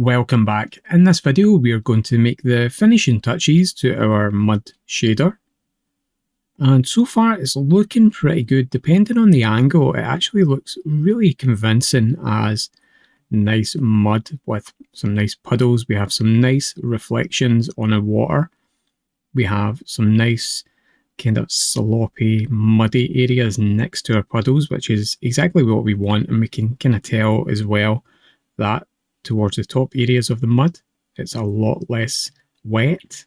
Welcome back. In this video we are going to make the finishing touches to our mud shader. And so far it's looking pretty good. Depending on the angle, it actually looks really convincing as nice mud with some nice puddles. We have some nice reflections on the water. We have some nice kind of sloppy, muddy areas next to our puddles, which is exactly what we want. And we can kind of tell as well that towards the top areas of the mud, it's a lot less wet.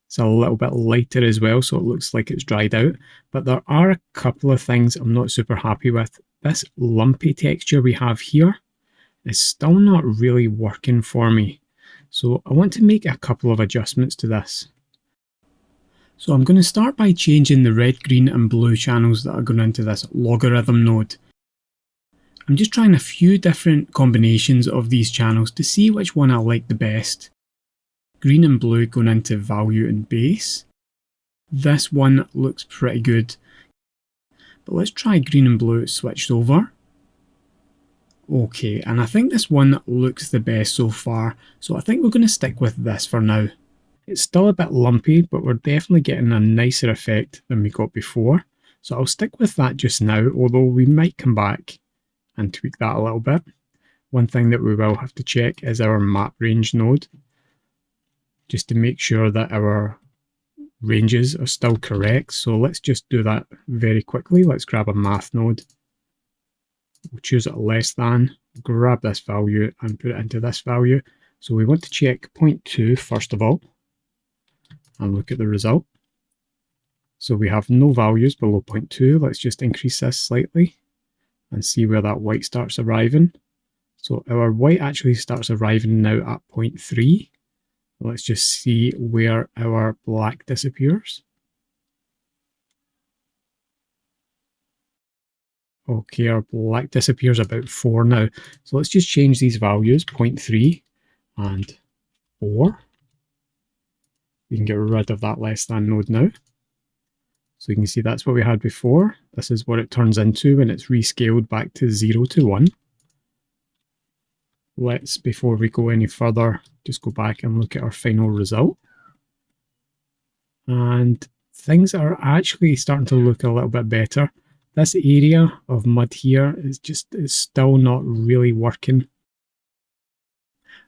It's a little bit lighter as well, so it looks like it's dried out. But there are a couple of things I'm not super happy with. This lumpy texture we have here is still not really working for me. So I want to make a couple of adjustments to this. So I'm going to start by changing the red, green and blue channels that are going into this logarithm node. I'm just trying a few different combinations of these channels to see which one I like the best. Green and blue going into value and base. This one looks pretty good. But let's try green and blue switched over. Okay, and I think this one looks the best so far, so I think we're going to stick with this for now. It's still a bit lumpy, but we're definitely getting a nicer effect than we got before. So I'll stick with that just now, although we might come back and tweak that a little bit. One thing that we will have to check is our map range node, just to make sure that our ranges are still correct. So let's just do that very quickly. Let's grab a math node. We'll choose it less than, grab this value and put it into this value. So we want to check 0.2 first of all, and look at the result. So we have no values below 0.2. Let's just increase this slightly and see where that white starts arriving. So our white actually starts arriving now at 0.3. Let's just see where our black disappears. Okay, our black disappears about 4 now. So let's just change these values, 0.3 and 4. We can get rid of that less than node now. So you can see that's what we had before. This is what it turns into when it's rescaled back to 0 to 1. Let's, before we go any further, just go back and look at our final result. And things are actually starting to look a little bit better. This area of mud here is still not really working.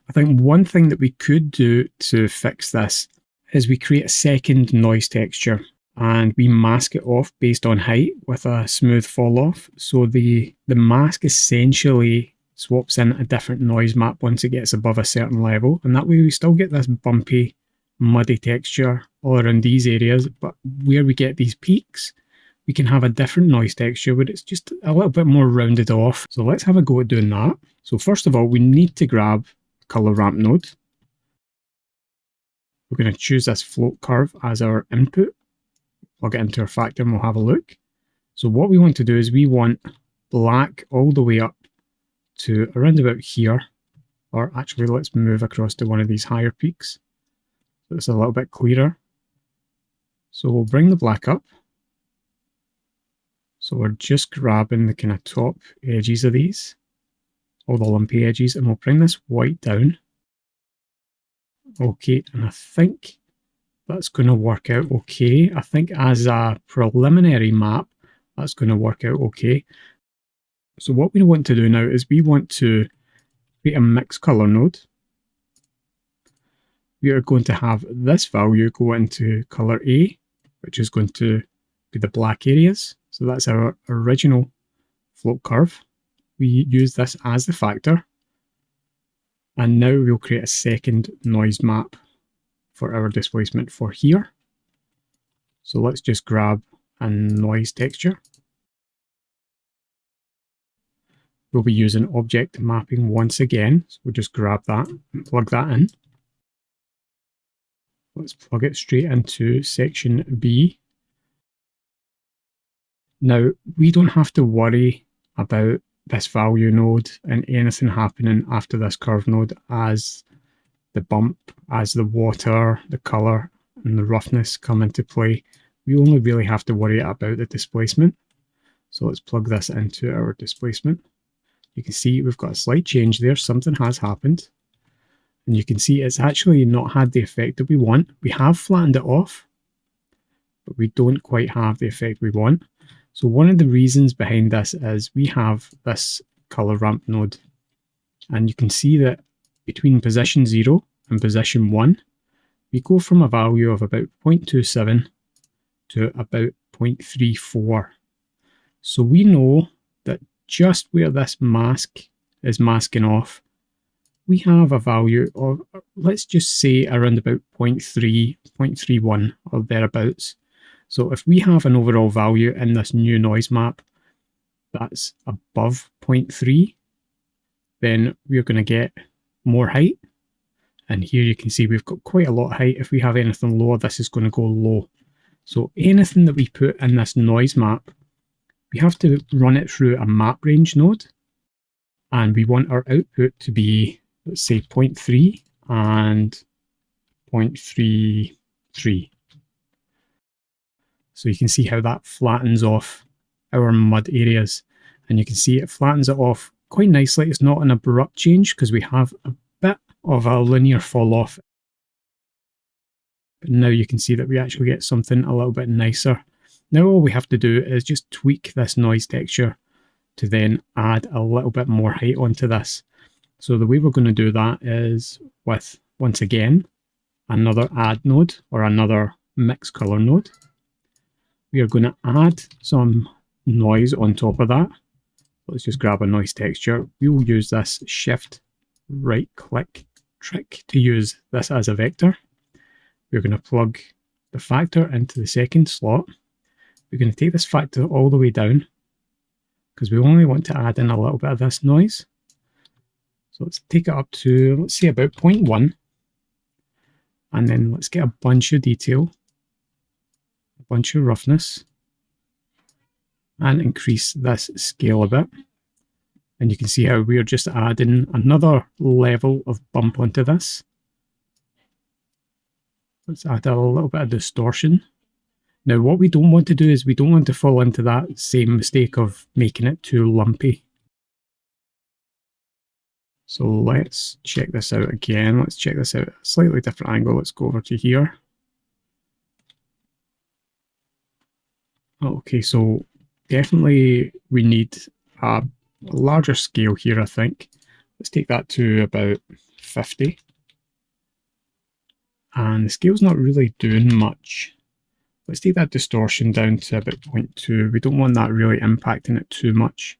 I think one thing that we could do to fix this is we create a second noise texture and we mask it off based on height with a smooth fall off. So the mask essentially swaps in a different noise map once it gets above a certain level, and that way we still get this bumpy, muddy texture all around these areas, but where we get these peaks, we can have a different noise texture where it's just a little bit more rounded off. So let's have a go at doing that. So first of all, we need to grab color ramp node. We're going to choose this float curve as our input, plug it into our factor and we'll have a look. So what we want to do is we want black all the way up to around about here, or actually let's move across to one of these higher peaks so it's a little bit clearer. So we'll bring the black up. So we're just grabbing the kind of top edges of these, all the lumpy edges, and we'll bring this white down. Okay, and I think that's going to work out okay. I think as a preliminary map, that's going to work out okay. So what we want to do now is we want to create a mixed color node. We are going to have this value go into color A, which is going to be the black areas. So that's our original float curve. We use this as the factor. And now we'll create a second noise map for our displacement for here. So let's just grab a noise texture. We'll be using object mapping once again. So we'll just grab that and plug that in. Let's plug it straight into section B. Now, we don't have to worry about this value node and anything happening after this curve node as the bump, as the water, the color and the roughness come into play. We only really have to worry about the displacement. So let's plug this into our displacement. You can see we've got a slight change there. Something has happened. And you can see it's actually not had the effect that we want. We have flattened it off, but we don't quite have the effect we want. So one of the reasons behind this is we have this color ramp node. And you can see that between position 0 and position 1, we go from a value of about 0.27 to about 0.34. So we know that just where this mask is masking off, we have a value of, let's just say, around about 0.3, 0.31 or thereabouts. So if we have an overall value in this new noise map that's above 0.3, then we're going to get more height. And here you can see we've got quite a lot of height. If we have anything lower, this is going to go low. So anything that we put in this noise map, we have to run it through a map range node. And we want our output to be, let's say, 0.3 and 0.33. So you can see how that flattens off our mud areas. And you can see it flattens it off quite nicely. It's not an abrupt change because we have a bit of a linear fall off. But now you can see that we actually get something a little bit nicer. Now all we have to do is just tweak this noise texture to then add a little bit more height onto this. So the way we're going to do that is with, once again, another add node or another mix color node. We are going to add some noise on top of that. Let's just grab a noise texture. We will use this shift right click trick to use this as a vector. We're going to plug the factor into the second slot. We're going to take this factor all the way down because we only want to add in a little bit of this noise. So let's take it up to, let's say, about 0.1. And then let's get a bunch of detail, a bunch of roughness, and increase this scale a bit. And you can see how we're just adding another level of bump onto this. Let's add a little bit of distortion. Now what we don't want to do is we don't want to fall into that same mistake of making it too lumpy. So let's check this out again. Let's check this out at a slightly different angle. Let's go over to here. Okay, so definitely we need a larger scale here, I think. Let's take that to about 50. And the scale's not really doing much. Let's take that distortion down to about 0.2. We don't want that really impacting it too much.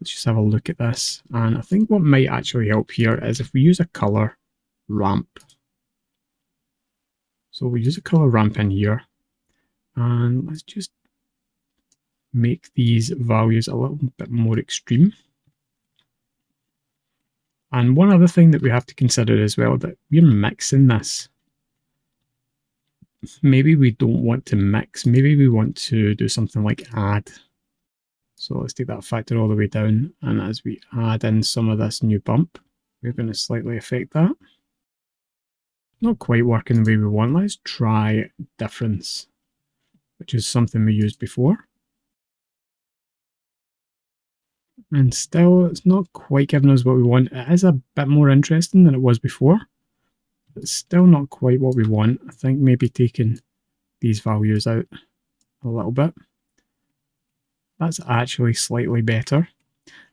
Let's just have a look at this. And I think what might actually help here is if we use a color ramp. So we use a color ramp in here. And let's just make these values a little bit more extreme. And one other thing that we have to consider as well, that we're mixing this. Maybe we don't want to mix. Maybe we want to do something like add. So let's take that factor all the way down. And as we add in some of this new bump, we're going to slightly affect that. Not quite working the way we want. Let's try difference, which is something we used before. And still, it's not quite giving us what we want. It is a bit more interesting than it was before. It's still not quite what we want. I think maybe taking these values out a little bit. That's actually slightly better.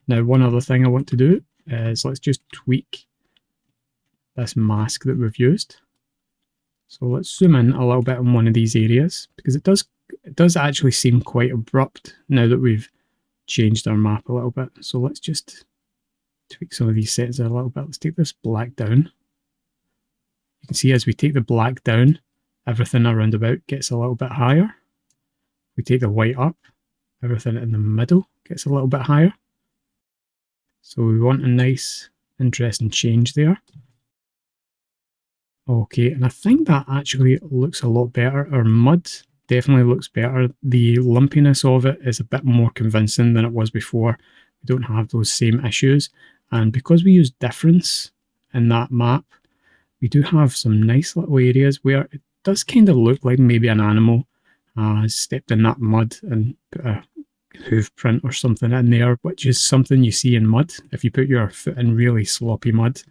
Now, one other thing I want to do is let's just tweak this mask that we've used. So let's zoom in a little bit on one of these areas because it does actually seem quite abrupt now that we've changed our map a little bit. So let's just tweak some of these settings a little bit. Let's take this black down. You can see as we take the black down, everything around about gets a little bit higher. We take the white up, everything in the middle gets a little bit higher. So we want a nice, interesting change there. Okay, and I think that actually looks a lot better. Our mud definitely looks better. The lumpiness of it is a bit more convincing than it was before. We don't have those same issues. And because we use difference in that map, we do have some nice little areas where it does kind of look like maybe an animal has stepped in that mud and put a hoof print or something in there, which is something you see in mud. If you put your foot in really sloppy mud,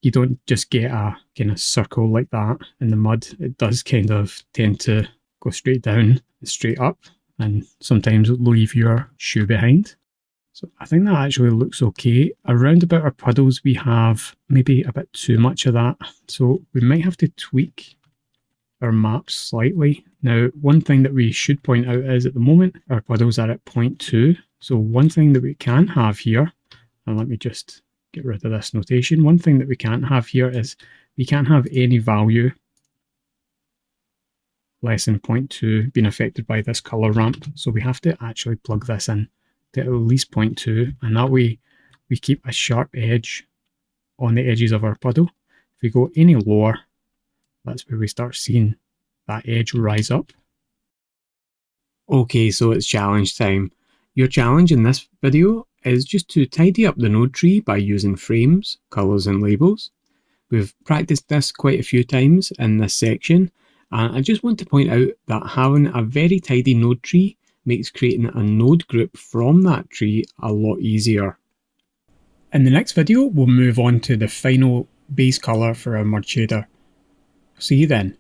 you don't just get a kind of circle like that in the mud. It does kind of tend to go straight down, straight up, and sometimes leave your shoe behind. So I think that actually looks okay. Around about our puddles, we have maybe a bit too much of that. So we might have to tweak our maps slightly. Now, one thing that we should point out is at the moment, our puddles are at 0.2. So one thing that we can have here, and let me just get rid of this notation. One thing that we can't have here is we can't have any value less than 0.2 being affected by this color ramp. So we have to actually plug this in to at least 0.2, and that way we keep a sharp edge on the edges of our puddle. If we go any lower, that's where we start seeing that edge rise up. Okay, so it's challenge time. Your challenge in this video is just to tidy up the node tree by using frames, colours and labels. We've practiced this quite a few times in this section, and I just want to point out that having a very tidy node tree makes creating a node group from that tree a lot easier. In the next video, we'll move on to the final base colour for our mud shader. See you then.